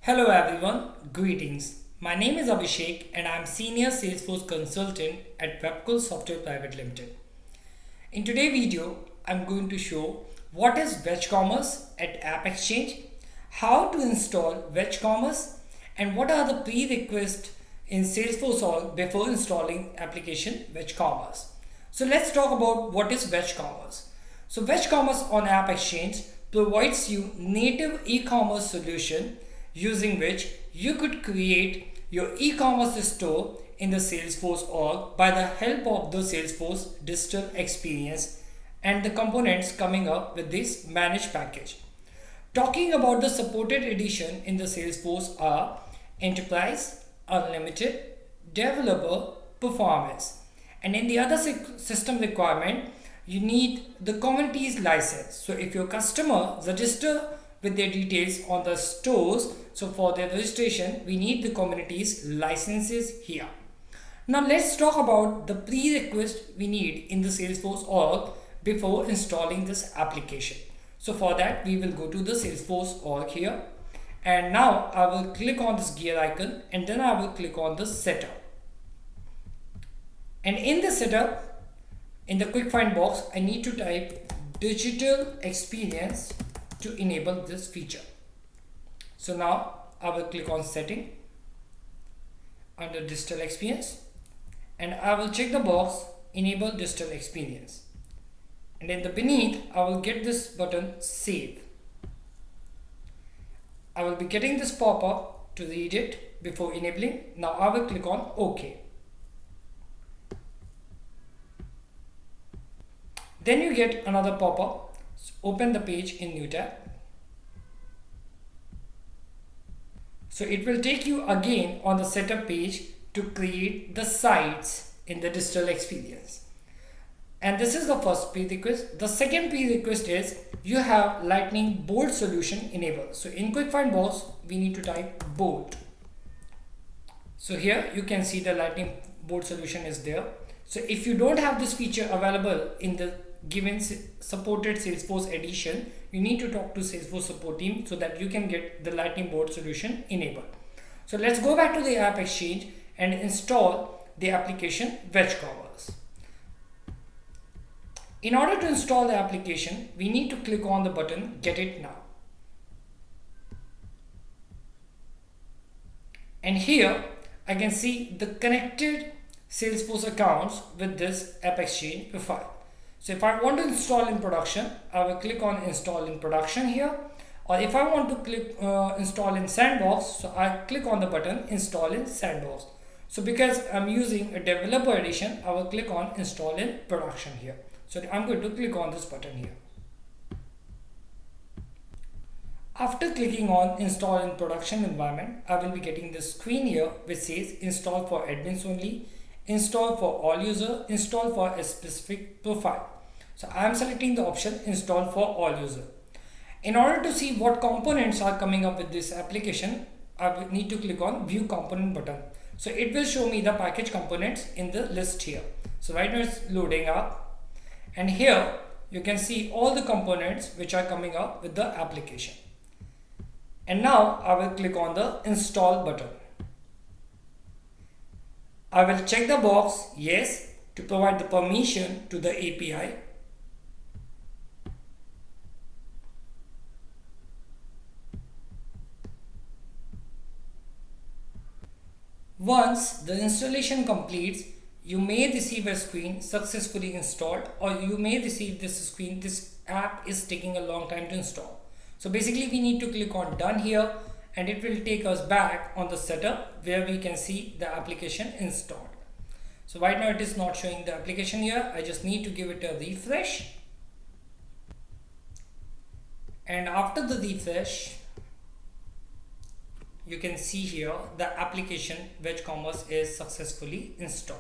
Hello everyone, greetings. My name is Abhishek and I am Senior Salesforce Consultant at WebCommece Software Private Limited. In today's video, I am going to show what is WedgeCommerce at App Exchange, how to install WedgeCommerce, and what are the prerequisites in Salesforce Org before installing application WedgeCommerce. So let's talk about what is WedgeCommerce. So WedgeCommerce on App Exchange provides you native e-commerce solution using which you could create your e-commerce store in the Salesforce Org by the help of the Salesforce Digital Experience and the components coming up with this managed package. Talking about the supported edition in the Salesforce are Enterprise, Unlimited, Developer, Performance. And in the other system requirement, you need the community's license. So if your customer register with their details on the stores, so for their registration we need the community's licenses here. Now let's talk about the prerequisite we need in the Salesforce Org before installing this application. So for that we will go to the Salesforce Org here, and now I will click on this gear icon and then I will click on the setup. And in the setup, in the quick find box, I need to type Digital Experience to enable this feature. So now I will click on setting under Digital Experience and I will check the box enable Digital Experience, and in the beneath I will get this button save. I will be getting this pop-up to read it before enabling. Now I will click on OK. Then you get another pop-up. Open the page in new tab. So it will take you again on the setup page to create the sites in the digital experience. And this is the first prerequisite. The second prerequisite is you have Lightning Bolt solution enabled. So in quick find box we need to type Bolt. So here you can see the Lightning Bolt solution is there. So if you don't have this feature available in the given supported Salesforce edition, you need to talk to Salesforce support team so that you can get the Lightning Bolt solution enabled. So let's go back to the App Exchange and install the application WedgeCommerce. In order to install the application, we need to click on the button Get It Now. And here I can see the connected Salesforce accounts with this App Exchange profile. So if I want to install in production, I will click on install in production here, or if I want to click install in sandbox, so I click on the button install in sandbox. So because I'm using a developer edition, I will click on install in production here. So I'm going to click on this button here. After clicking on install in production environment, I will be getting this screen here which says install for admins only, install for all user, install for a specific profile. So I am selecting the option install for all user. In order to see what components are coming up with this application, I will need to click on view component button. So it will show me the package components in the list here. So right now it's loading up, and here you can see all the components which are coming up with the application. And now I will click on the install button. I will check the box yes to provide the permission to the API. Once the installation completes, you may receive a screen successfully installed, or you may receive this screen this app is taking a long time to install. So basically we need to click on done here, and it will take us back on the setup where we can see the application installed. So right now it is not showing the application here. I just need to give it a refresh, and after the refresh you can see here the application WedgeCommerce is successfully installed.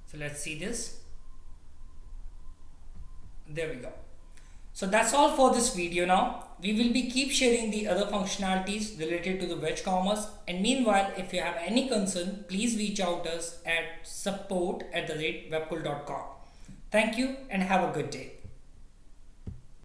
So let's see this. There we go. So that's all for this video now. We will be keep sharing the other functionalities related to the WedgeCommerce, and meanwhile if you have any concern, please reach out us at support@webcool.com. Thank you and have a good day.